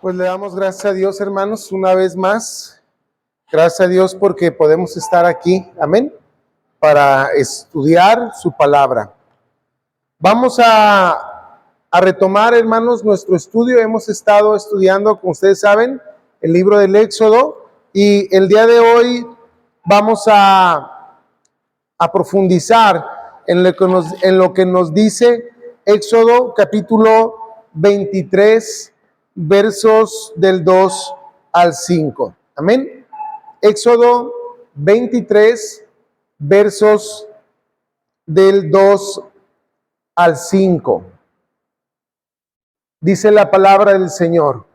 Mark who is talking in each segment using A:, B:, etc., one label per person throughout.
A: Pues le damos gracias a Dios, hermanos, una vez más. Gracias a Dios porque podemos estar aquí, amén, para estudiar su palabra. Vamos a retomar, hermanos, nuestro estudio. Hemos estado estudiando, como ustedes saben, el libro del Éxodo, y el día de hoy vamos a profundizar en lo que nos dice Éxodo capítulo 23, versos del 2 al 5. Amén. Éxodo 23, versos del 2 al 5. Dice la palabra del Señor: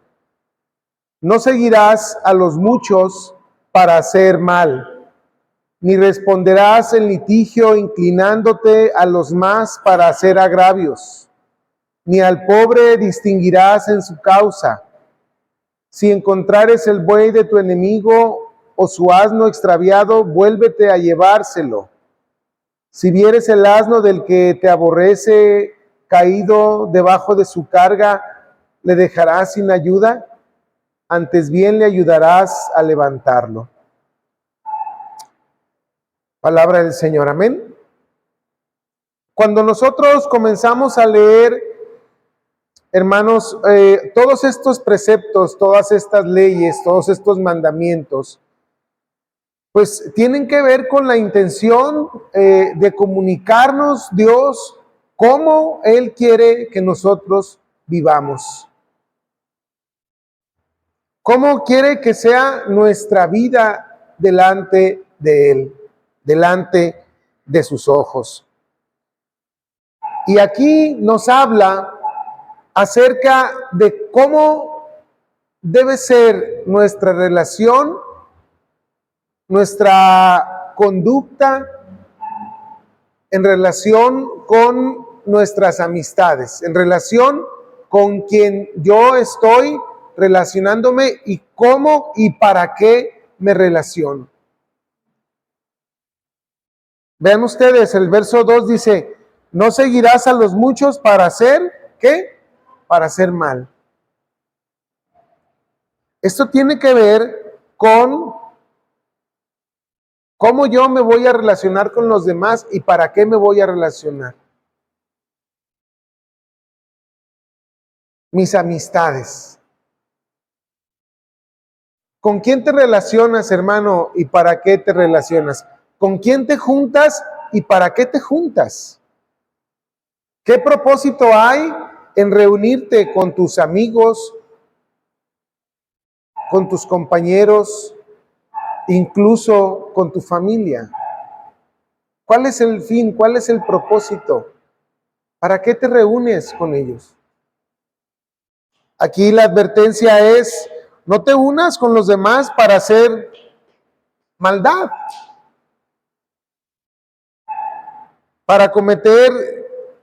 A: no seguirás a los muchos para hacer mal, ni responderás en litigio inclinándote a los más para hacer agravios, ni al pobre distinguirás en su causa. Si encontrares el buey de tu enemigo o su asno extraviado, vuélvete a llevárselo. Si vieres el asno del que te aborrece caído debajo de su carga, ¿le dejarás sin ayuda? Antes bien le ayudarás a levantarlo. Palabra del Señor, amén. Cuando nosotros comenzamos a leer, hermanos, todos estos preceptos, todas estas leyes, todos estos mandamientos, pues tienen que ver con la intención de comunicarnos Dios cómo Él quiere que nosotros vivamos. Cómo quiere que sea nuestra vida delante de Él, delante de sus ojos. Y aquí nos habla acerca de cómo debe ser nuestra relación, nuestra conducta en relación con nuestras amistades, en relación con quien yo estoy relacionándome y cómo y para qué me relaciono. Vean ustedes, el verso 2 dice: no seguirás a los muchos para hacer, ¿qué? Para hacer mal. Esto tiene que ver con cómo yo me voy a relacionar con los demás y para qué me voy a relacionar. Mis amistades. ¿Con quién te relacionas, hermano, y para qué te relacionas? ¿Con quién te juntas y para qué te juntas? ¿Qué propósito hay en reunirte con tus amigos, con tus compañeros, incluso con tu familia? ¿Cuál es el fin? ¿Cuál es el propósito? ¿Para qué te reúnes con ellos? Aquí la advertencia es: no te unas con los demás para hacer maldad, para cometer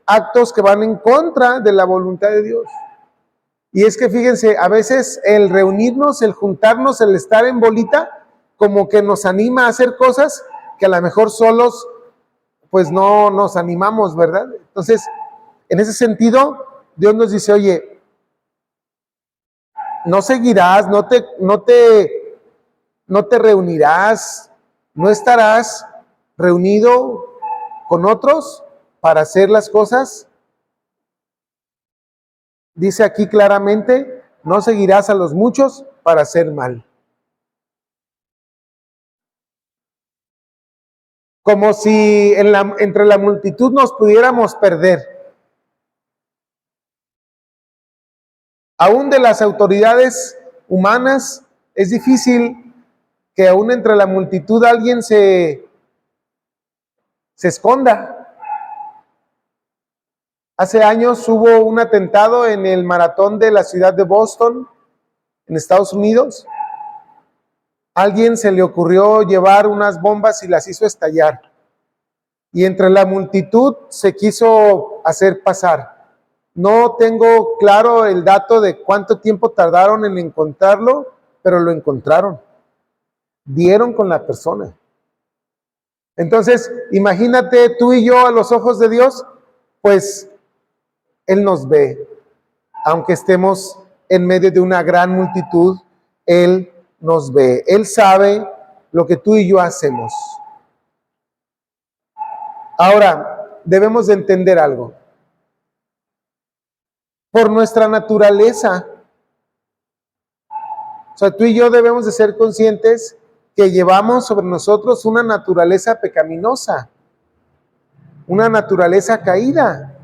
A: actos que van en contra de la voluntad de Dios. Y es que fíjense, a veces el reunirnos, el juntarnos, el estar en bolita, como que nos anima a hacer cosas que a lo mejor solos pues no nos animamos, ¿verdad? Entonces, en ese sentido, Dios nos dice: oye, no seguirás, no te reunirás, no estarás reunido con otros para hacer las cosas. Dice aquí claramente: no seguirás a los muchos para hacer mal. Como si entre la multitud nos pudiéramos perder. Aún de las autoridades humanas, es difícil que aún entre la multitud alguien se esconda. Hace años hubo un atentado en el maratón de la ciudad de Boston, en Estados Unidos. A alguien se le ocurrió llevar unas bombas y las hizo estallar. Y entre la multitud se quiso hacer pasar. No tengo claro el dato de cuánto tiempo tardaron en encontrarlo, pero lo encontraron. Dieron con la persona. Entonces, imagínate tú y yo a los ojos de Dios, pues Él nos ve, aunque estemos en medio de una gran multitud, Él nos ve. Él sabe lo que tú y yo hacemos. Ahora, debemos de entender algo. Por nuestra naturaleza, o sea, tú y yo debemos de ser conscientes que llevamos sobre nosotros una naturaleza pecaminosa, una naturaleza caída.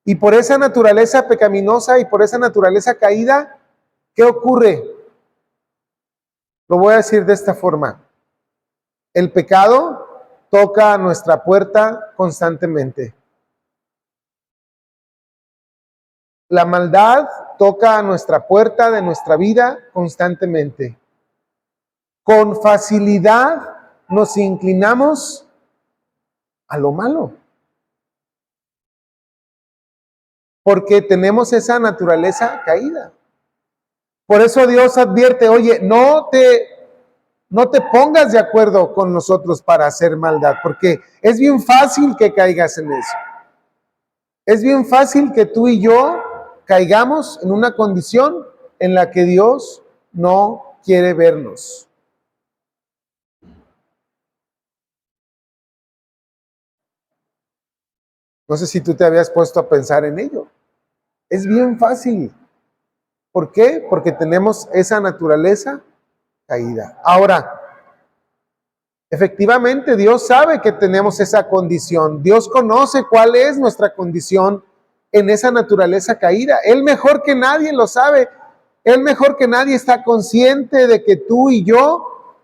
A: Y por esa naturaleza pecaminosa y por esa naturaleza caída, ¿qué ocurre? Lo voy a decir de esta forma. El pecado toca a nuestra puerta constantemente. La maldad toca a nuestra puerta de nuestra vida constantemente. Con facilidad nos inclinamos a lo malo. Porque tenemos esa naturaleza caída. Por eso Dios advierte, oye, no te pongas de acuerdo con nosotros para hacer maldad, porque es bien fácil que caigas en eso. Es bien fácil que tú y yo caigamos en una condición en la que Dios no quiere vernos. No sé si tú te habías puesto a pensar en ello. Es bien fácil. ¿Por qué? Porque tenemos esa naturaleza caída. Ahora, efectivamente, Dios sabe que tenemos esa condición. Dios conoce cuál es nuestra condición en esa naturaleza caída. Él mejor que nadie lo sabe. Él mejor que nadie está consciente de que tú y yo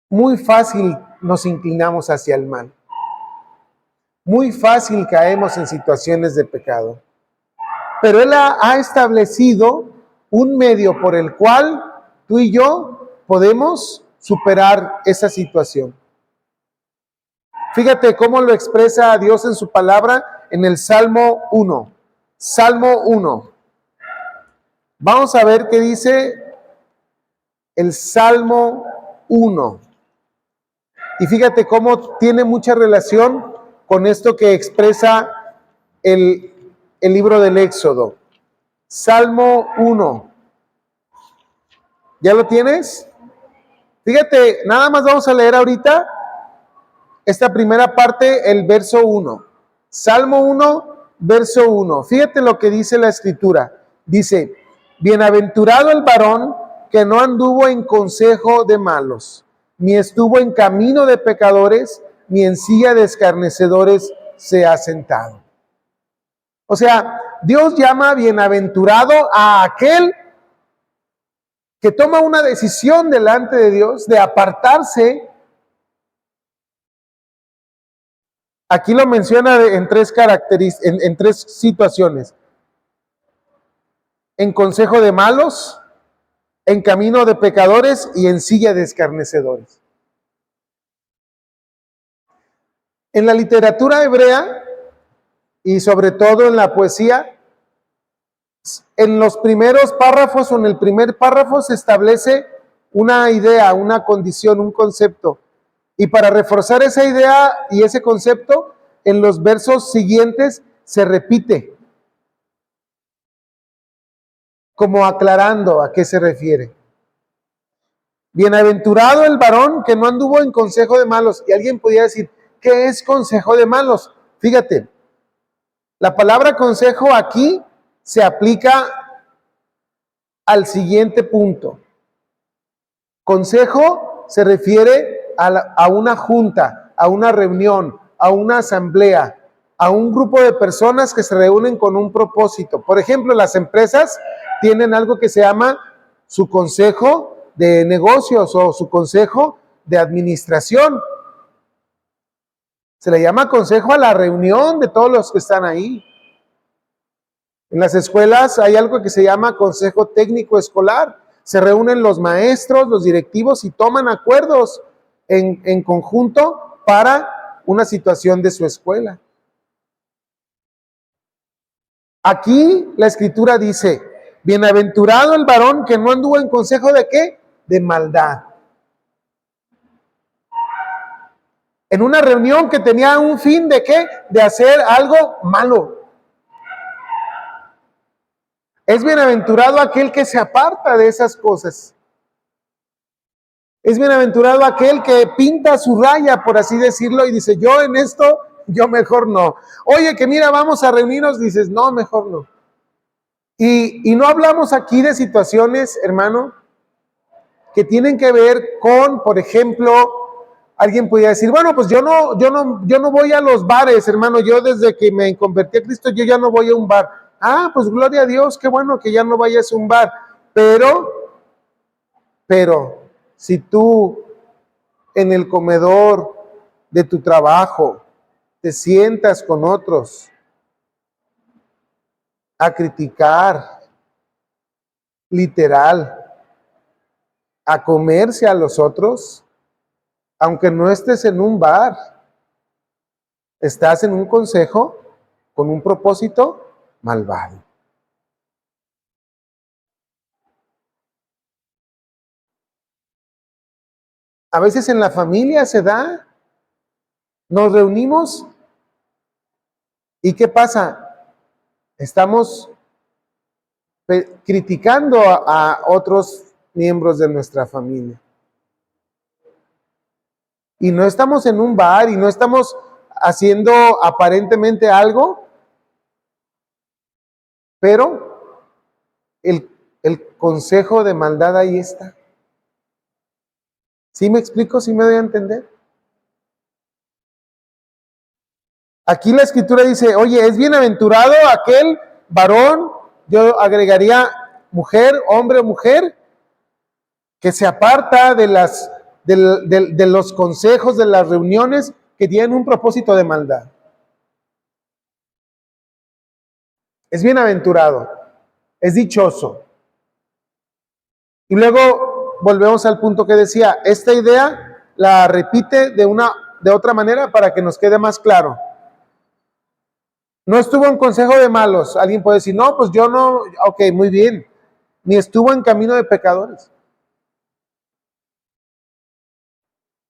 A: muy fácil nos inclinamos hacia el mal. Muy fácil caemos en situaciones de pecado. Pero Él ha establecido un medio por el cual tú y yo podemos superar esa situación. Fíjate cómo lo expresa Dios en su palabra en el Salmo 1. Salmo 1. Vamos a ver qué dice el Salmo 1. Y fíjate cómo tiene mucha relación con esto que expresa el libro del Éxodo. Salmo 1. ¿Ya lo tienes? Fíjate, nada más vamos a leer ahorita esta primera parte, el verso 1. Salmo 1, verso 1. Fíjate lo que dice la Escritura. Dice, bienaventurado el varón que no anduvo en consejo de malos, ni estuvo en camino de pecadores, ni en silla de escarnecedores se ha sentado. O sea, Dios llama bienaventurado a aquel que toma una decisión delante de Dios de apartarse. Aquí lo menciona en tres características, en tres situaciones. En consejo de malos, en camino de pecadores y en silla de escarnecedores. En la literatura hebrea y sobre todo en la poesía, en los primeros párrafos o en el primer párrafo se establece una idea, una condición, un concepto. Y para reforzar esa idea y ese concepto, en los versos siguientes se repite, como aclarando a qué se refiere. Bienaventurado el varón que no anduvo en consejo de malos. Y alguien podría decir, ¿qué es consejo de malos? Fíjate, la palabra consejo aquí se aplica al siguiente punto. Consejo se refiere a una junta, a una reunión, a una asamblea, a un grupo de personas que se reúnen con un propósito. Por ejemplo, las empresas tienen algo que se llama su consejo de negocios o su consejo de administración. Se le llama consejo a la reunión de todos los que están ahí. En las escuelas hay algo que se llama consejo técnico escolar. Se reúnen los maestros, los directivos y toman acuerdos en conjunto para una situación de su escuela. Aquí la Escritura dice, bienaventurado el varón que no anduvo en consejo de ¿qué? De maldad. En una reunión que tenía un fin de ¿qué? De hacer algo malo. Es bienaventurado aquel que se aparta de esas cosas. Es bienaventurado aquel que pinta su raya, por así decirlo, y dice, yo en esto, yo mejor no. Oye, que mira, vamos a reunirnos, dices, no, mejor no. Y no hablamos aquí de situaciones, hermano, que tienen que ver con, por ejemplo, alguien podría decir, bueno, pues yo no voy a los bares, hermano, yo desde que me convertí a Cristo, yo ya no voy a un bar. Ah, pues gloria a Dios, qué bueno que ya no vayas a un bar. Pero, si tú en el comedor de tu trabajo te sientas con otros a criticar, literal, a comerse a los otros, aunque no estés en un bar, estás en un consejo con un propósito malvado. A veces en la familia se da, nos reunimos y ¿qué pasa? Estamos criticando a otros miembros de nuestra familia. Y no estamos en un bar y no estamos haciendo aparentemente algo, pero el consejo de maldad ahí está. ¿Sí me explico? ¿Sí me doy a entender? Aquí la escritura dice, oye, es bienaventurado aquel varón, yo agregaría mujer, hombre o mujer, que se aparta de los consejos, de las reuniones que tienen un propósito de maldad. Es bienaventurado, es dichoso. Y luego volvemos al punto que decía, esta idea la repite de otra manera para que nos quede más claro. No estuvo en consejo de malos. Alguien puede decir, no, pues yo no, ok, muy bien. Ni estuvo en camino de pecadores.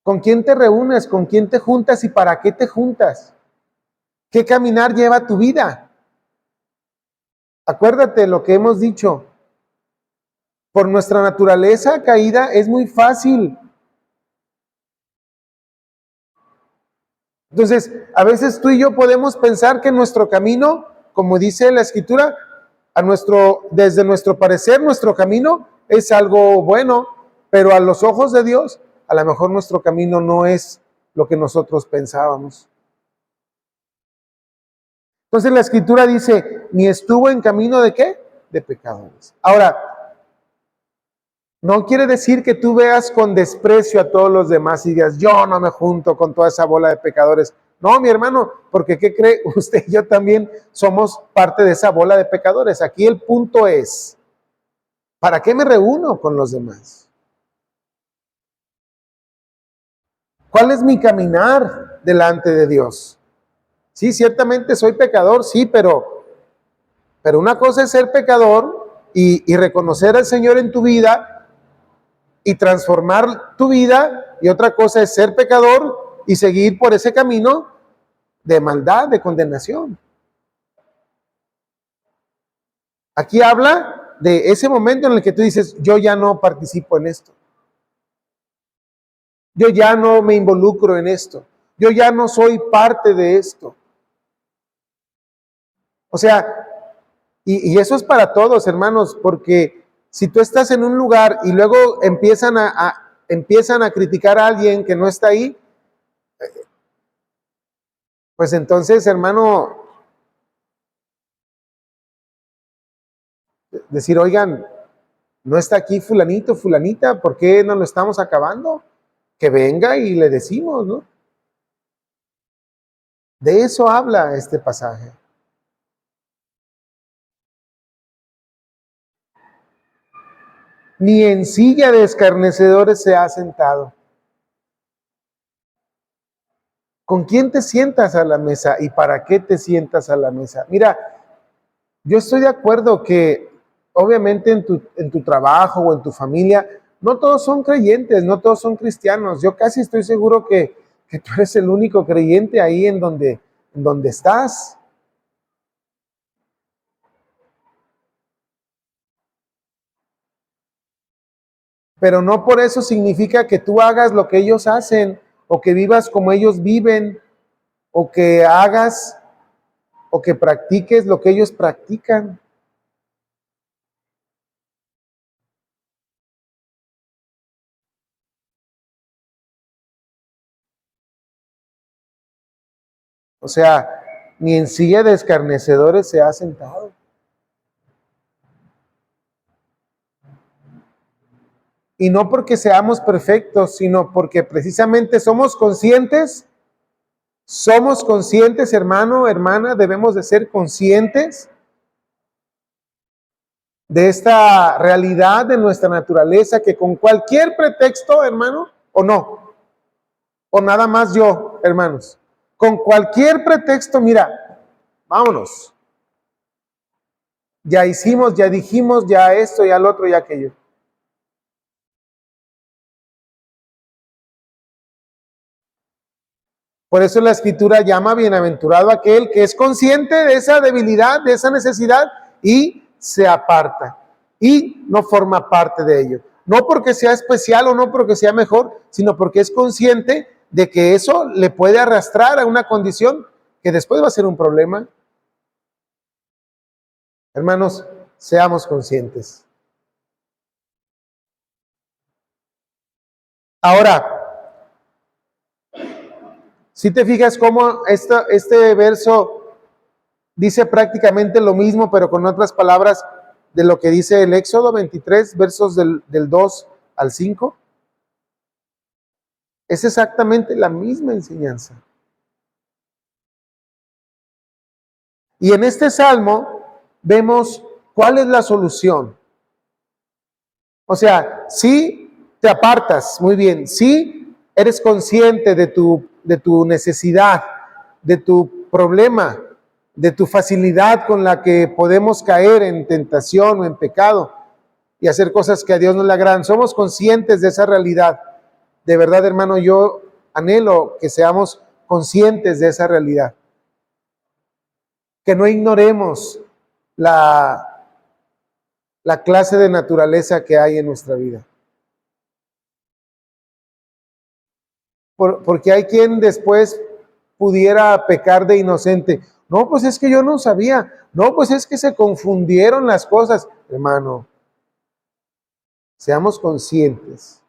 A: ¿Con quién te reúnes? ¿Con quién te juntas y para qué te juntas? ¿Qué caminar lleva tu vida? Acuérdate lo que hemos dicho. Por nuestra naturaleza caída es muy fácil. Entonces, a veces tú y yo podemos pensar que nuestro camino, como dice la Escritura, desde nuestro parecer, nuestro camino es algo bueno, pero a los ojos de Dios, a lo mejor nuestro camino no es lo que nosotros pensábamos. Entonces la Escritura dice, ni estuvo en camino de ¿qué? De pecadores. Ahora, no quiere decir que tú veas con desprecio a todos los demás y digas, yo no me junto con toda esa bola de pecadores. No, mi hermano, porque ¿qué cree? Usted y yo también somos parte de esa bola de pecadores. Aquí el punto es, ¿para qué me reúno con los demás? ¿Cuál es mi caminar delante de Dios? Sí, ciertamente soy pecador, sí, pero una cosa es ser pecador y reconocer al Señor en tu vida y transformar tu vida, y otra cosa es ser pecador y seguir por ese camino de maldad, de condenación. Aquí habla de ese momento en el que tú dices, yo ya no participo en esto. Yo ya no me involucro en esto. Yo ya no soy parte de esto. O sea, y eso es para todos, hermanos, porque si tú estás en un lugar y luego empiezan a criticar a alguien que no está ahí, pues entonces, hermano, decir, oigan, no está aquí fulanito, fulanita, ¿por qué no lo estamos acabando? Que venga y le decimos, ¿no? De eso habla este pasaje. Ni en silla de escarnecedores se ha sentado. ¿Con quién te sientas a la mesa y para qué te sientas a la mesa? Mira, yo estoy de acuerdo que obviamente en tu trabajo o en tu familia, no todos son creyentes, no todos son cristianos. Yo casi estoy seguro que tú eres el único creyente ahí en donde estás. pero no por eso significa que tú hagas lo que ellos hacen, o que vivas como ellos viven, o que hagas o que practiques lo que ellos practican. O sea, ni en silla de escarnecedores se ha sentado. Y no porque seamos perfectos, sino porque precisamente somos conscientes, hermano, hermana, debemos de ser conscientes de esta realidad de nuestra naturaleza, que con cualquier pretexto, hermano, o no, o nada más yo, hermanos, con cualquier pretexto, mira, vámonos. Ya hicimos, ya dijimos, ya esto, ya lo otro, ya aquello. Por eso la escritura llama bienaventurado aquel que es consciente de esa debilidad, de esa necesidad y se aparta y no forma parte de ello. No porque sea especial o no porque sea mejor, sino porque es consciente de que eso le puede arrastrar a una condición que después va a ser un problema. Hermanos, seamos conscientes. Ahora, si te fijas cómo este verso dice prácticamente lo mismo, pero con otras palabras de lo que dice el Éxodo 23, versos del 2 al 5. Es exactamente la misma enseñanza. Y en este salmo vemos cuál es la solución. O sea, si te apartas, muy bien, si eres consciente de tu necesidad, de tu problema, de tu facilidad con la que podemos caer en tentación o en pecado y hacer cosas que a Dios no le agradan. Somos conscientes de esa realidad. De verdad, hermano, yo anhelo que seamos conscientes de esa realidad. Que no ignoremos la clase de naturaleza que hay en nuestra vida. Porque hay quien después pudiera pecar de inocente. No, pues es que yo no sabía. No, pues es que se confundieron las cosas. Hermano, seamos conscientes.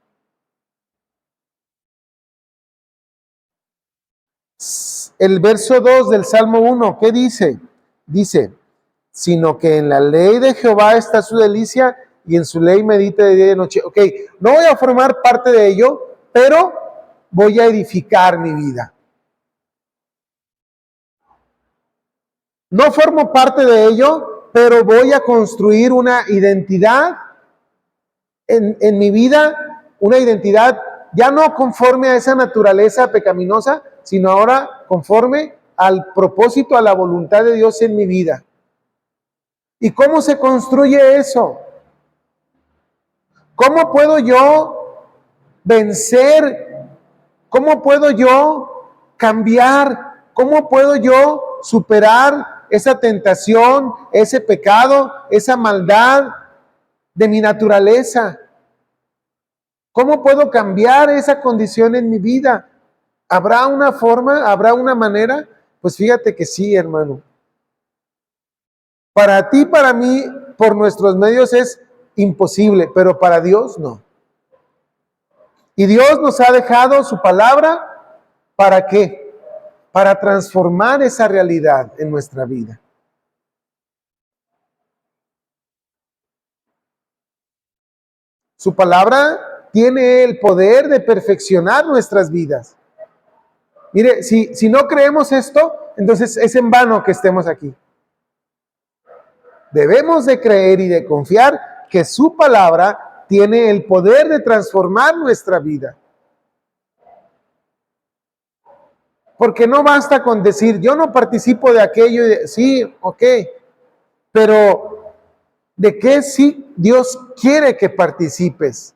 A: El verso 2 del Salmo 1, ¿qué dice? Dice, sino que en la ley de Jehová está su delicia y en su ley medita de día y de noche. Ok, no voy a formar parte de ello, pero voy a edificar mi vida. No formo parte de ello, pero voy a construir una identidad en mi vida, una identidad ya no conforme a esa naturaleza pecaminosa, sino ahora conforme al propósito, a la voluntad de Dios en mi vida. ¿Y cómo se construye eso? ¿Cómo puedo yo vencer? ¿Cómo puedo yo cambiar? ¿Cómo puedo yo superar esa tentación, ese pecado, esa maldad de mi naturaleza? ¿Cómo puedo cambiar esa condición en mi vida? ¿Habrá una forma? ¿Habrá una manera? Pues fíjate que sí, hermano. Para ti, para mí, por nuestros medios es imposible, pero para Dios no. Y Dios nos ha dejado su palabra, ¿para qué? Para transformar esa realidad en nuestra vida. Su palabra tiene el poder de perfeccionar nuestras vidas. Mire, si no creemos esto, entonces es en vano que estemos aquí. Debemos de creer y de confiar que su palabra tiene el poder de transformar nuestra vida. Porque no basta con decir, yo no participo de aquello, sí, ok, pero ¿de qué sí Dios quiere que participes?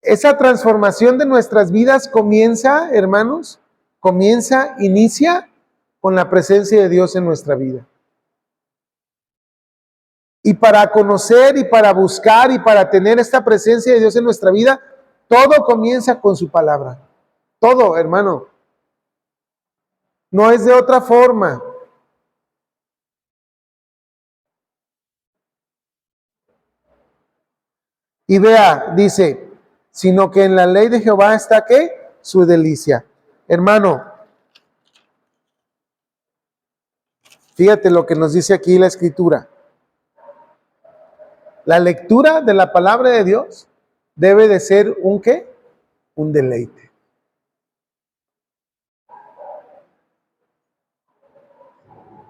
A: Esa transformación de nuestras vidas comienza, hermanos, inicia con la presencia de Dios en nuestra vida. Y para conocer y para buscar y para tener esta presencia de Dios en nuestra vida, todo comienza con su palabra. Todo, hermano. No es de otra forma. Y vea, dice, sino que en la ley de Jehová está, ¿qué? Su delicia. Hermano, fíjate lo que nos dice aquí la Escritura. La lectura de la palabra de Dios debe de ser un ¿qué? Un deleite.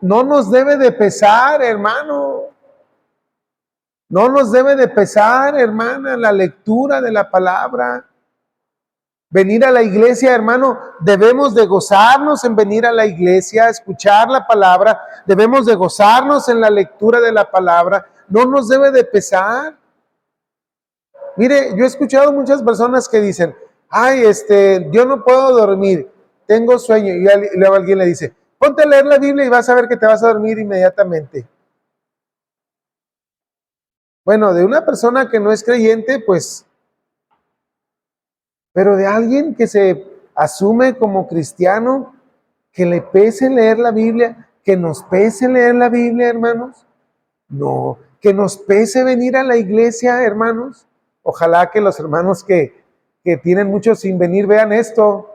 A: No nos debe de pesar, hermano. No nos debe de pesar, hermana, la lectura de la palabra. Venir a la iglesia, hermano, debemos de gozarnos en venir a la iglesia, escuchar la palabra, debemos de gozarnos en la lectura de la palabra, no nos debe de pesar. Mire, yo he escuchado muchas personas que dicen, ay, yo no puedo dormir, tengo sueño, y luego alguien le dice, ponte a leer la Biblia y vas a ver que te vas a dormir inmediatamente. Bueno, de una persona que no es creyente, pues, pero de alguien que se asume como cristiano, que le pese leer la Biblia, que nos pese leer la Biblia, hermanos. No, que nos pese venir a la iglesia, hermanos. Ojalá que los hermanos que tienen mucho sin venir vean esto.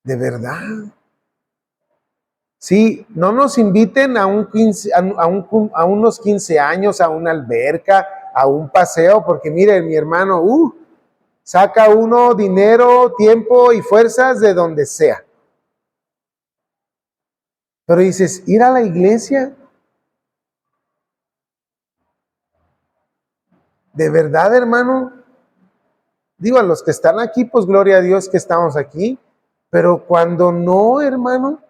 A: De verdad. Sí, no nos inviten a unos 15 años, a una alberca, a un paseo, porque miren, mi hermano, saca uno dinero, tiempo y fuerzas de donde sea. Pero dices, ir a la iglesia, de verdad, hermano. Digo, a los que están aquí, pues gloria a Dios que estamos aquí. Pero cuando no, hermano,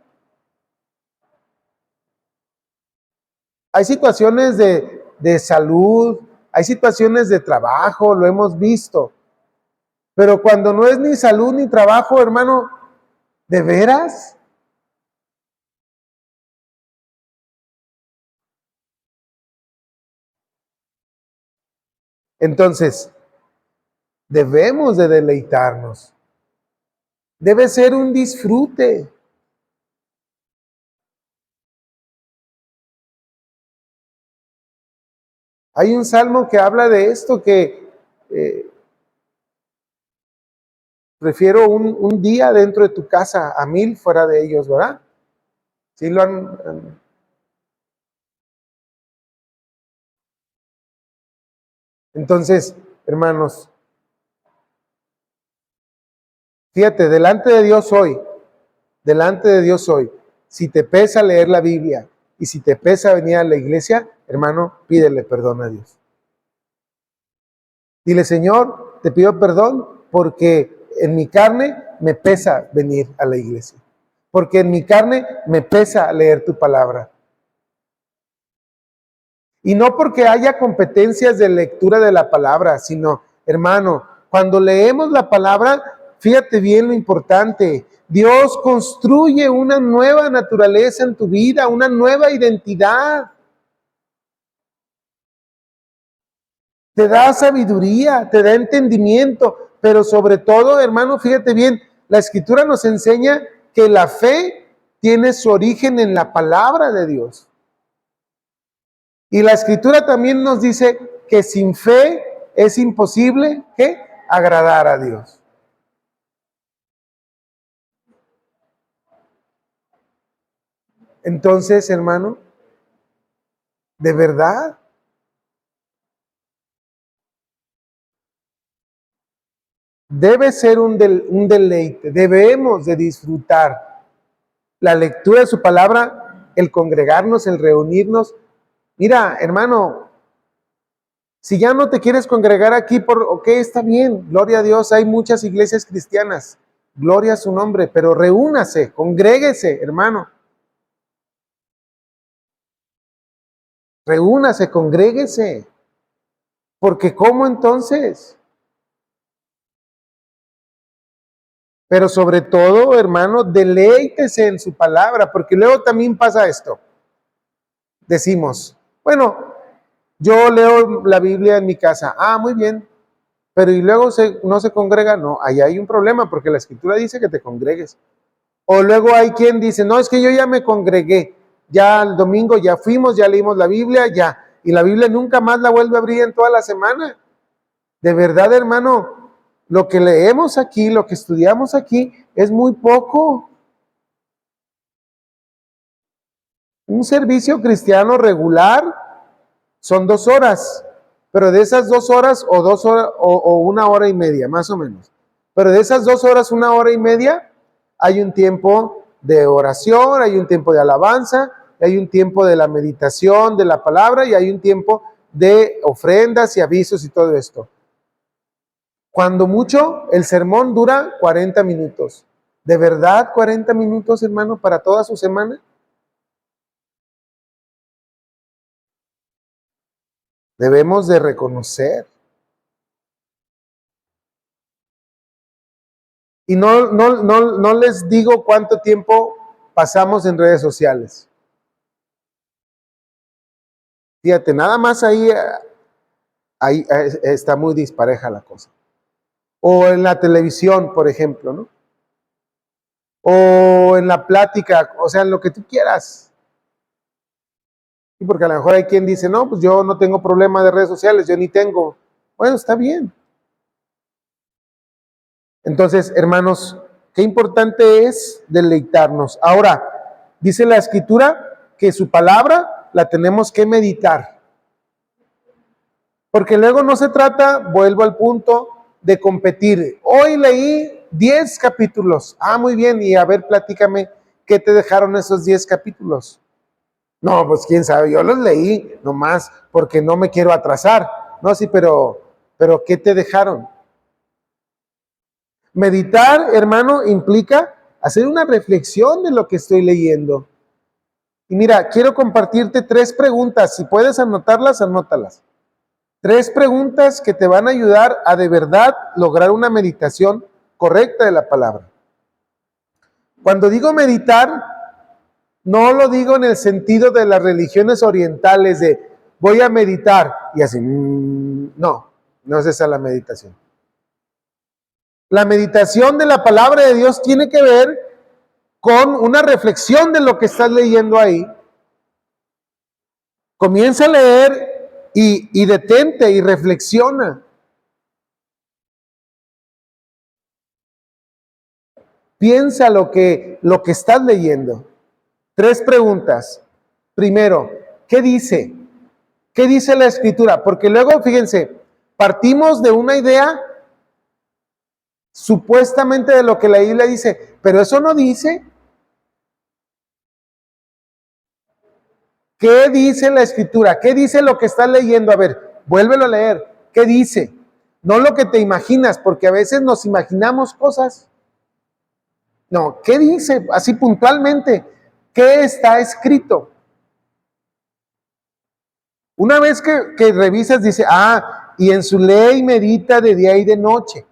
A: hay situaciones de salud, hay situaciones de trabajo, lo hemos visto. Pero cuando no es ni salud ni trabajo, hermano, ¿de veras? Entonces, debemos de deleitarnos. Debe ser un disfrute. Hay un salmo que habla de esto, que prefiero un día dentro de tu casa a 1000 fuera de ellos, ¿verdad? Sí lo han. Entonces, hermanos, fíjate, delante de Dios hoy, si te pesa leer la Biblia y si te pesa venir a la iglesia, hermano, pídele perdón a Dios. Dile, Señor, te pido perdón porque en mi carne me pesa venir a la iglesia. Porque en mi carne me pesa leer tu palabra. Y no porque haya competencias de lectura de la palabra, sino, hermano, cuando leemos la palabra, fíjate bien lo importante. Dios construye una nueva naturaleza en tu vida, una nueva identidad. Te da sabiduría, te da entendimiento, pero sobre todo, hermano, fíjate bien, la escritura nos enseña que la fe tiene su origen en la palabra de Dios. Y la escritura también nos dice que sin fe es imposible, ¿qué? Agradar a Dios. Entonces, hermano, de verdad, debe ser un deleite, debemos de disfrutar la lectura de su palabra, el congregarnos, el reunirnos. Mira, hermano, si ya no te quieres congregar aquí, ok, está bien, gloria a Dios, hay muchas iglesias cristianas, gloria a su nombre, pero reúnase, congréguese, hermano. Reúnase, congréguese. Porque ¿cómo entonces? Pero sobre todo, hermano, deleítese en su palabra, porque luego también pasa esto. Decimos, bueno, yo leo la Biblia en mi casa. Ah, muy bien. Pero y luego no se congrega. No, ahí hay un problema, porque la Escritura dice que te congregues. O luego hay quien dice, no, es que yo ya me congregué. Ya el domingo ya fuimos, ya leímos la Biblia, ya. Y la Biblia nunca más la vuelve a abrir en toda la semana. De verdad, hermano, lo que leemos aquí, lo que estudiamos aquí, es muy poco. Un servicio cristiano regular son 2 horas, pero de esas 2 horas o 2 horas o 1 hora y media, más o menos. Pero de esas 2 horas, 1 hora y media, hay un tiempo de oración, hay un tiempo de alabanza, hay un tiempo de la meditación de la palabra y hay un tiempo de ofrendas y avisos y todo esto. Cuando mucho, el sermón dura 40 minutos. ¿De verdad 40 minutos, hermano, para toda su semana? Debemos de reconocer. Y no les digo cuánto tiempo pasamos en redes sociales. Fíjate, nada más ahí está muy dispareja la cosa. O en la televisión, por ejemplo, ¿no? O en la plática, o sea, en lo que tú quieras. Y porque a lo mejor hay quien dice, no, pues yo no tengo problema de redes sociales, yo ni tengo. Bueno, está bien. Entonces, hermanos, qué importante es deleitarnos. Ahora, dice la Escritura que su palabra la tenemos que meditar. Porque luego no se trata, vuelvo al punto, de competir. Hoy leí 10 capítulos. Ah, muy bien, y a ver, platícame, ¿qué te dejaron esos 10 capítulos? No, pues quién sabe, yo los leí nomás porque no me quiero atrasar. No, sí, pero ¿qué te dejaron? Meditar, hermano, implica hacer una reflexión de lo que estoy leyendo. Y mira, quiero compartirte 3 preguntas. Si puedes anotarlas, anótalas. 3 preguntas que te van a ayudar a de verdad lograr una meditación correcta de la palabra. Cuando digo meditar, no lo digo en el sentido de las religiones orientales de voy a meditar y así. No, no es esa la meditación. La meditación de la palabra de Dios tiene que ver con una reflexión de lo que estás leyendo ahí. Comienza a leer y detente y reflexiona. Piensa lo que estás leyendo. 3 preguntas. Primero, ¿qué dice? ¿Qué dice la Escritura? Porque luego, fíjense, partimos de una idea supuestamente de lo que la Biblia dice, pero eso no dice. ¿Qué dice la Escritura? ¿Qué dice lo que estás leyendo? A ver, vuélvelo a leer. ¿Qué dice? No lo que te imaginas, porque a veces nos imaginamos cosas. No, ¿qué dice? Así puntualmente, ¿qué está escrito? Una vez que revisas, dice, y en su ley medita de día y de noche.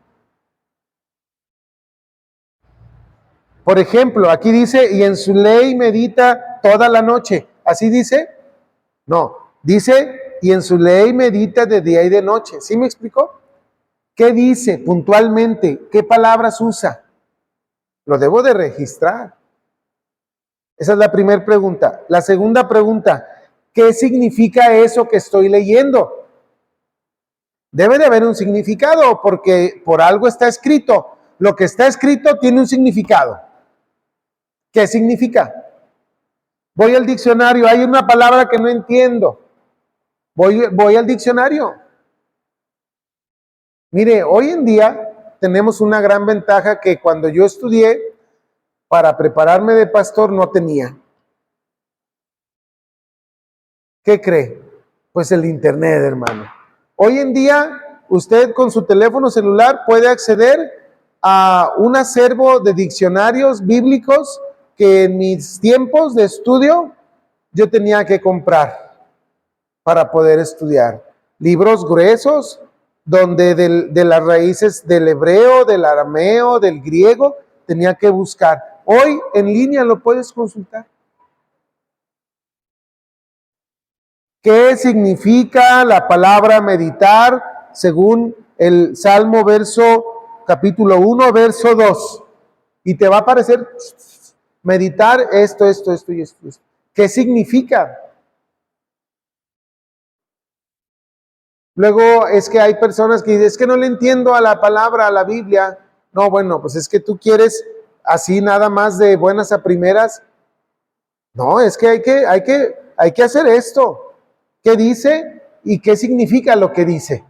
A: Por ejemplo, aquí dice, y en su ley medita toda la noche. ¿Así dice? No, dice, y en su ley medita de día y de noche. ¿Sí me explicó? ¿Qué dice puntualmente? ¿Qué palabras usa? Lo debo de registrar. Esa es la primera pregunta. La segunda pregunta, ¿qué significa eso que estoy leyendo? Debe de haber un significado porque por algo está escrito. Lo que está escrito tiene un significado. ¿Qué significa? Voy al diccionario, hay una palabra que no entiendo. Voy al diccionario. Mire, hoy en día tenemos una gran ventaja que cuando yo estudié para prepararme de pastor no tenía. ¿Qué cree? Pues el internet, hermano. Hoy en día usted con su teléfono celular puede acceder a un acervo de diccionarios bíblicos que en mis tiempos de estudio yo tenía que comprar para poder estudiar. Libros gruesos donde de las raíces del hebreo, del arameo, del griego, tenía que buscar. Hoy en línea lo puedes consultar. ¿Qué significa la palabra meditar según el Salmo capítulo 1, verso 2? Y te va a aparecer meditar esto y esto. ¿Qué significa? Luego es que hay personas que dicen, es que no le entiendo a la palabra, a la Biblia. No, bueno, pues es que tú quieres así nada más de buenas a primeras. No, es que hay que hacer esto. ¿Qué dice y qué significa lo que dice?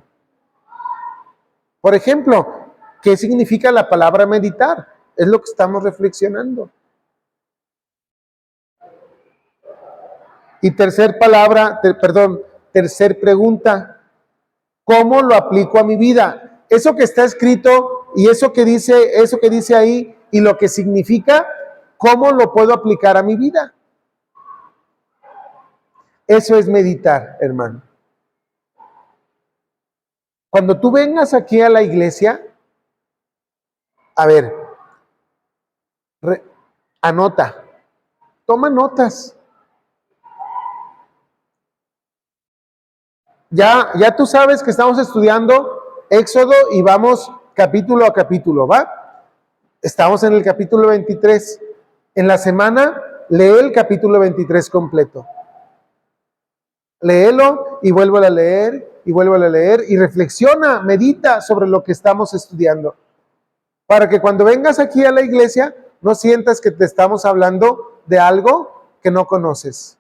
A: Por ejemplo, ¿qué significa la palabra meditar? Es lo que estamos reflexionando. Y tercer pregunta, ¿cómo lo aplico a mi vida? Eso que está escrito y eso que dice ahí y lo que significa, ¿cómo lo puedo aplicar a mi vida? Eso es meditar, hermano. Cuando tú vengas aquí a la iglesia, a ver, anota, toma notas. Ya tú sabes que estamos estudiando Éxodo y vamos capítulo a capítulo, ¿va? Estamos en el capítulo 23. En la semana, lee el capítulo 23 completo. Léelo y vuélvelo a leer y reflexiona, medita sobre lo que estamos estudiando. Para que cuando vengas aquí a la iglesia, no sientas que te estamos hablando de algo que no conoces.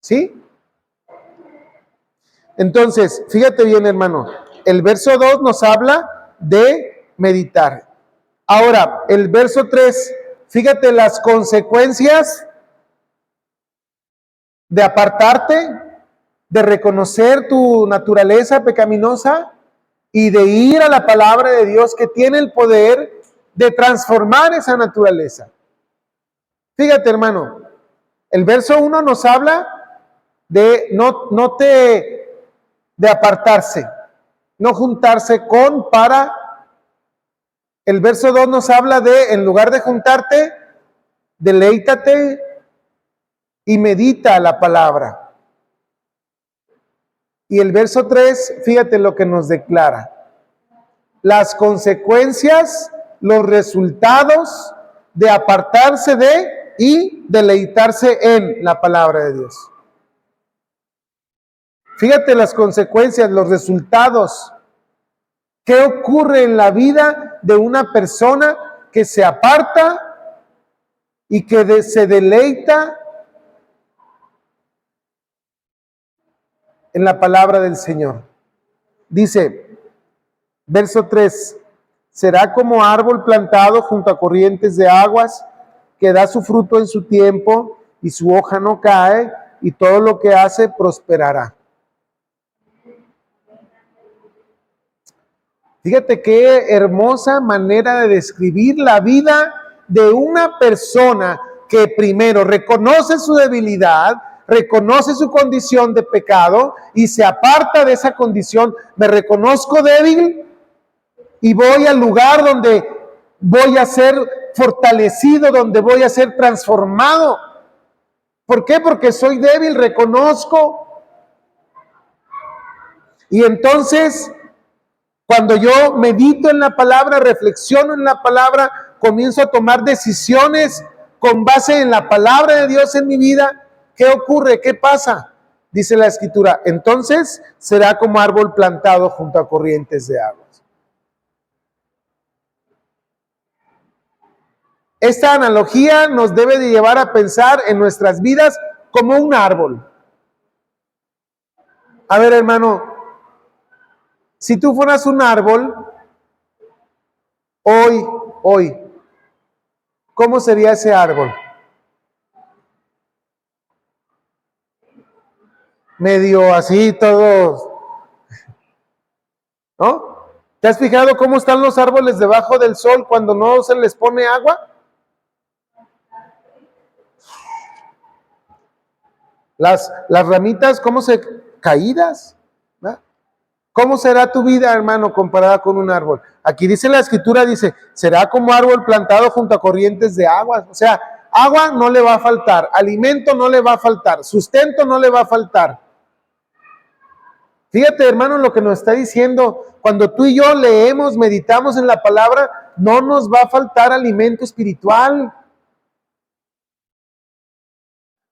A: ¿Sí? Entonces, fíjate bien, hermano, el verso 2 nos habla de meditar. Ahora, el verso 3, fíjate las consecuencias de apartarte, de reconocer tu naturaleza pecaminosa y de ir a la palabra de Dios que tiene el poder de transformar esa naturaleza. Fíjate, hermano, el verso 1 nos habla de de apartarse, no juntarse con, para. El verso 2 nos habla de, en lugar de juntarte, deleítate y medita la palabra. Y el verso 3, fíjate lo que nos declara. Las consecuencias, los resultados de apartarse de y deleitarse en la palabra de Dios. Fíjate las consecuencias, los resultados. ¿Qué ocurre en la vida de una persona que se aparta y que se deleita en la palabra del Señor? Dice, verso 3, será como árbol plantado junto a corrientes de aguas, que da su fruto en su tiempo y su hoja no cae, y todo lo que hace prosperará. Fíjate qué hermosa manera de describir la vida de una persona que primero reconoce su debilidad, reconoce su condición de pecado y se aparta de esa condición. Me reconozco débil y voy al lugar donde voy a ser fortalecido, donde voy a ser transformado. ¿Por qué? Porque soy débil, reconozco. Y entonces, cuando yo medito en la palabra, reflexiono en la palabra, comienzo a tomar decisiones con base en la palabra de Dios en mi vida. ¿Qué ocurre? ¿Qué pasa? Dice la Escritura, entonces será como árbol plantado junto a corrientes de aguas. Esta analogía nos debe de llevar a pensar en nuestras vidas como un árbol. A ver, hermano, si tú fueras un árbol, hoy, ¿cómo sería ese árbol? Medio así, todo, ¿no? ¿Te has fijado cómo están los árboles debajo del sol cuando no se les pone agua? Las ramitas, ¿cómo se caídas? ¿verdad? ¿Cómo será tu vida, hermano, comparada con un árbol? Aquí dice la escritura, dice, será como árbol plantado junto a corrientes de aguas. O sea, agua no le va a faltar, alimento no le va a faltar, sustento no le va a faltar. Fíjate, hermano, lo que nos está diciendo. Cuando tú y yo leemos, meditamos en la palabra, no nos va a faltar alimento espiritual.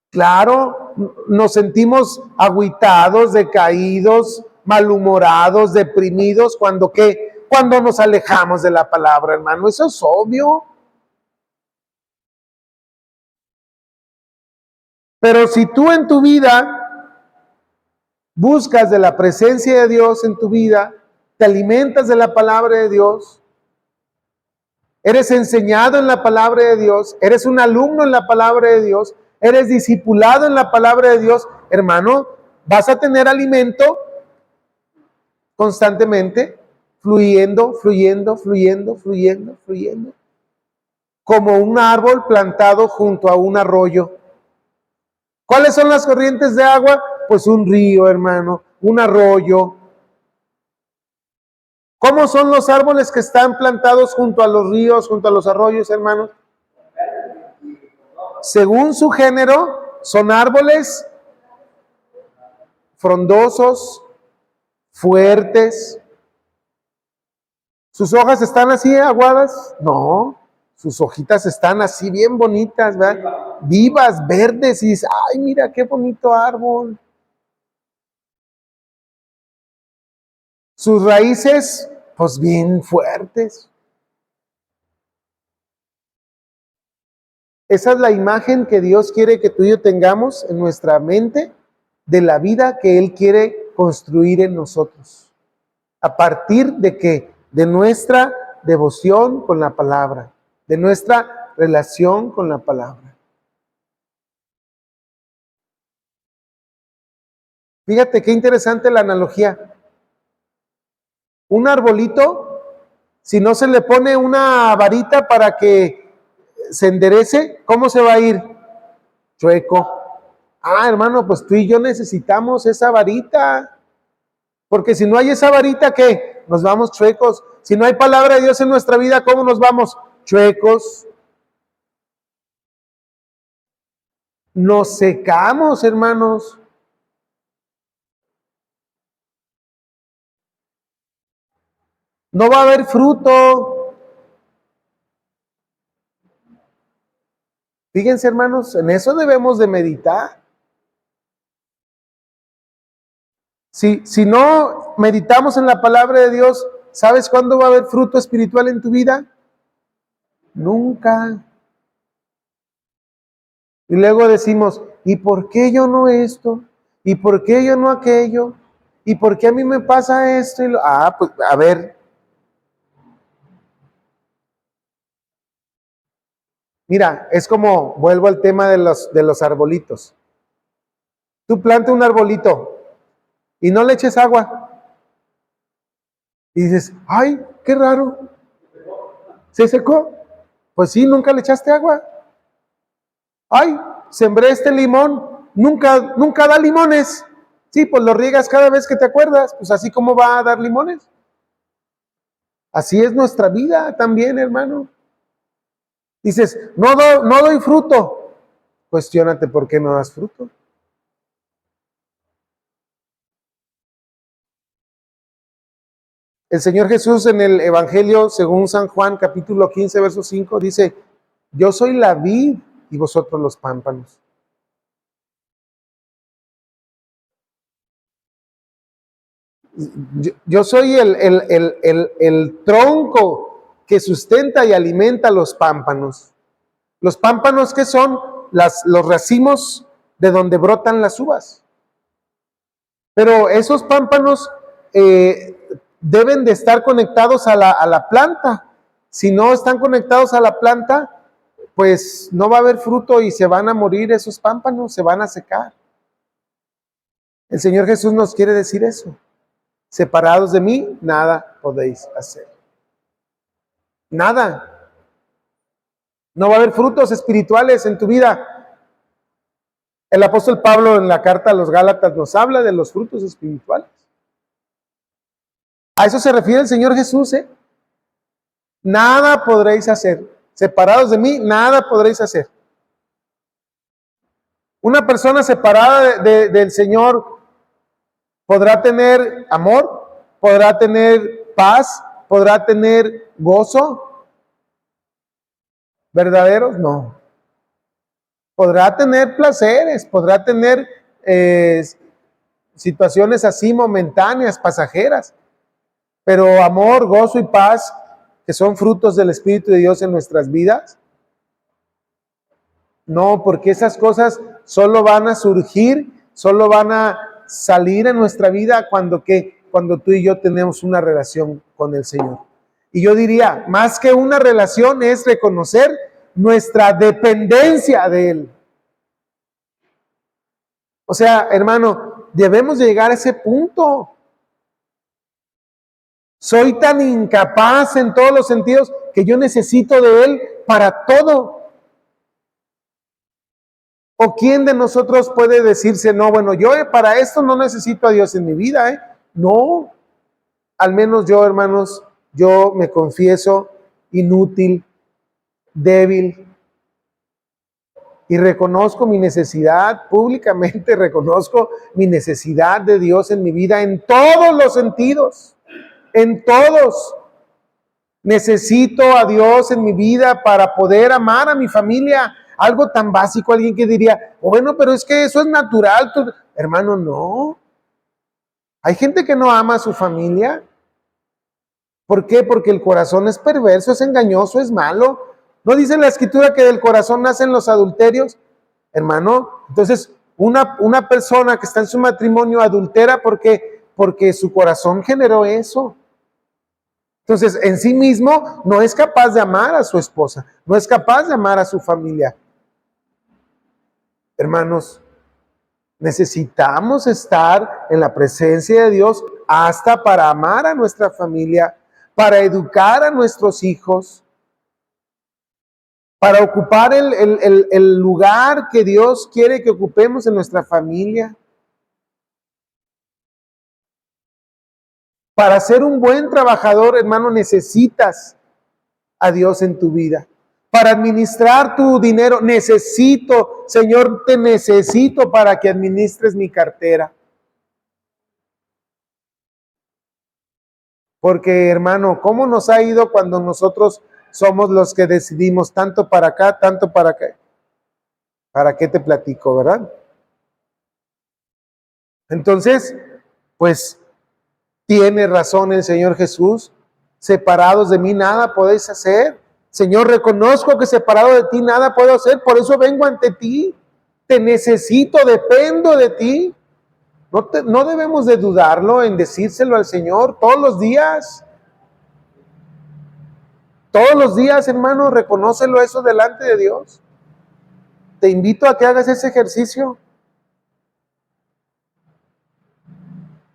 A: Claro, nos sentimos agüitados, decaídos, malhumorados, deprimidos, cuando ¿qué? Cuando nos alejamos de la palabra, hermano. Eso es obvio. Pero si tú en tu vida buscas de la presencia de Dios en tu vida, te alimentas de la palabra de Dios, eres enseñado en la palabra de Dios, eres un alumno en la palabra de Dios, eres discipulado en la palabra de Dios, hermano, vas a tener alimento constantemente, fluyendo, fluyendo, fluyendo, fluyendo, fluyendo, como un árbol plantado junto a un arroyo. ¿Cuáles son las corrientes de agua? Pues un río, hermano, un arroyo. ¿Cómo son los árboles que están plantados junto a los ríos, junto a los arroyos, hermanos? Según su género, son árboles frondosos, fuertes. ¿Sus hojas están así aguadas? No, sus hojitas están así bien bonitas, ¿verdad? Vivas, verdes, y dices, ay, mira qué bonito árbol. Sus raíces, pues bien fuertes. Esa es la imagen que Dios quiere que tú y yo tengamos en nuestra mente de la vida que Él quiere construir en nosotros. ¿A partir de qué? De nuestra devoción con la palabra, de nuestra relación con la palabra. Fíjate qué interesante la analogía. Un arbolito, si no se le pone una varita para que se enderece, ¿cómo se va a ir? Chueco. Ah, hermano, pues tú y yo necesitamos esa varita. Porque si no hay esa varita, ¿qué? Nos vamos chuecos. Si no hay palabra de Dios en nuestra vida, ¿cómo nos vamos? Chuecos. Nos secamos, hermanos. No va a haber fruto. Fíjense, hermanos, en eso debemos de meditar. Si no meditamos en la palabra de Dios, ¿sabes cuándo va a haber fruto espiritual en tu vida? Nunca. Y luego decimos, ¿y por qué yo no esto? ¿Y por qué yo no aquello? ¿Y por qué a mí me pasa esto? Pues a ver. Mira, es como, vuelvo al tema de los arbolitos. Tú plantas un arbolito y no le eches agua. Y dices, ay, qué raro. ¿Se secó? Pues sí, nunca le echaste agua. Ay, sembré este limón, nunca da limones. Sí, pues lo riegas cada vez que te acuerdas, pues así como va a dar limones. Así es nuestra vida también, hermano. Dices, no doy fruto. Cuestiónate por qué no das fruto. El Señor Jesús en el Evangelio, según San Juan, capítulo 15, verso 5, dice, yo soy la vid y vosotros los pámpanos. Yo soy el tronco que sustenta y alimenta los pámpanos. ¿Los pámpanos qué son? Los racimos de donde brotan las uvas. Pero esos pámpanos deben de estar conectados a la planta. Si no están conectados a la planta, pues no va a haber fruto y se van a morir esos pámpanos, se van a secar. El Señor Jesús nos quiere decir eso. Separados de mí, nada podéis hacer. Nada. No va a haber frutos espirituales en tu vida. El apóstol Pablo en la carta a los Gálatas nos habla de los frutos espirituales. A eso se refiere el Señor Jesús, ¿eh? Nada podréis hacer. Separados de mí, nada podréis hacer. Una persona separada del Señor podrá tener amor, podrá tener paz, podrá tener gozo. ¿Verdaderos? No. Podrá tener placeres, podrá tener situaciones así momentáneas, pasajeras, pero amor, gozo y paz, que son frutos del Espíritu de Dios en nuestras vidas, no, porque esas cosas solo van a surgir, solo van a salir en nuestra vida cuando tú y yo tenemos una relación con el Señor. Y yo diría, más que una relación es reconocer nuestra dependencia de Él. O sea, hermano, debemos llegar a ese punto. Soy tan incapaz en todos los sentidos que yo necesito de Él para todo. ¿O quién de nosotros puede decirse, no, bueno, yo para esto no necesito a Dios en mi vida? No, al menos yo, hermanos, yo me confieso inútil, débil, y reconozco mi necesidad, públicamente reconozco mi necesidad de Dios en mi vida en todos los sentidos, en todos. Necesito a Dios en mi vida para poder amar a mi familia. Algo tan básico, alguien que diría, bueno, pero es que eso es natural. Hermano, no. Hay gente que no ama a su familia. ¿Por qué? Porque el corazón es perverso, es engañoso, es malo. ¿No dice la Escritura que del corazón nacen los adulterios? Hermano, entonces una persona que está en su matrimonio adultera porque su corazón generó eso. Entonces, en sí mismo no es capaz de amar a su esposa, no es capaz de amar a su familia. Hermanos, necesitamos estar en la presencia de Dios hasta para amar a nuestra familia, para educar a nuestros hijos, para ocupar el lugar que Dios quiere que ocupemos en nuestra familia. Para ser un buen trabajador, hermano, necesitas a Dios en tu vida. Para administrar tu dinero, necesito, Señor, te necesito para que administres mi cartera. Porque, hermano, ¿cómo nos ha ido cuando nosotros somos los que decidimos tanto para acá, tanto para acá? ¿Para qué te platico, verdad? Entonces, pues, tiene razón el Señor Jesús. Separados de mí nada podéis hacer. Señor, reconozco que separado de ti nada puedo hacer, por eso vengo ante ti. Te necesito, dependo de ti. No debemos de dudarlo en decírselo al Señor todos los días. Todos los días, hermano, reconócelo eso delante de Dios. Te invito a que hagas ese ejercicio.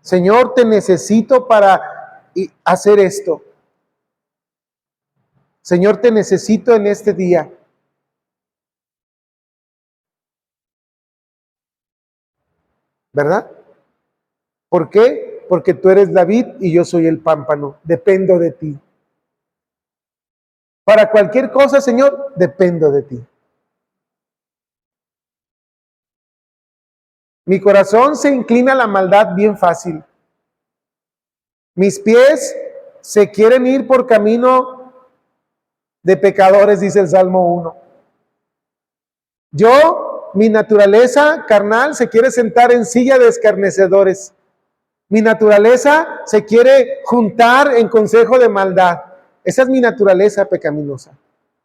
A: Señor, te necesito para hacer esto. Señor, te necesito en este día. ¿Verdad? ¿Por qué? Porque tú eres David y yo soy el pámpano. Dependo de ti. Para cualquier cosa, Señor, dependo de ti. Mi corazón se inclina a la maldad bien fácil. Mis pies se quieren ir por camino de pecadores, dice el Salmo 1. Mi naturaleza carnal se quiere sentar en silla de escarnecedores. Mi naturaleza se quiere juntar en consejo de maldad. Esa es mi naturaleza pecaminosa.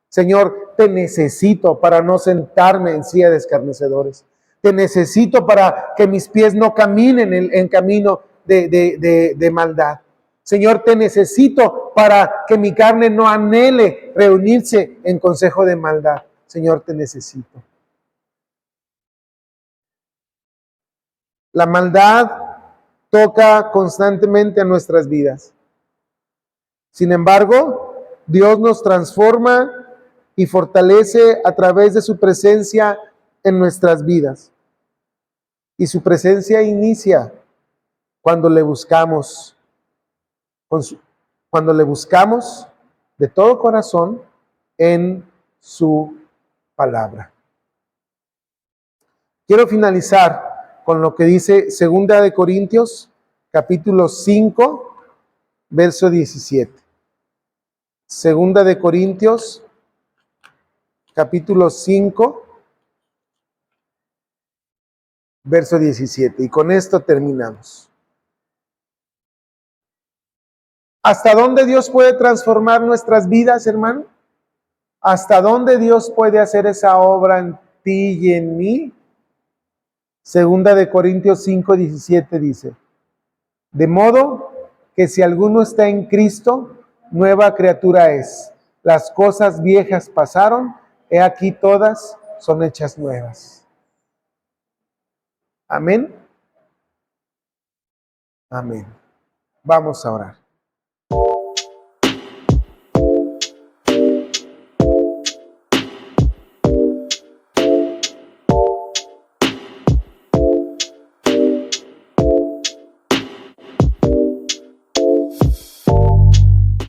A: Señor, te necesito para no sentarme en silla de escarnecedores. Te necesito para que mis pies no caminen en camino de maldad. Señor, te necesito para que mi carne no anhele reunirse en consejo de maldad. Señor, te necesito. La maldad toca constantemente a nuestras vidas. Sin embargo, Dios nos transforma y fortalece a través de su presencia en nuestras vidas. Y su presencia inicia cuando le buscamos cuando le buscamos de todo corazón en su palabra. Quiero finalizar con lo que dice 2 Corintios, capítulo 5, verso 17. 2 Corintios, capítulo 5, verso 17. Y con esto terminamos. ¿Hasta dónde Dios puede transformar nuestras vidas, hermano? ¿Hasta dónde Dios puede hacer esa obra en ti y en mí? 2 Corintios 5, 17 dice: de modo que si alguno está en Cristo, nueva criatura es. Las cosas viejas pasaron, he aquí todas son hechas nuevas. Amén. Amén. Vamos a orar.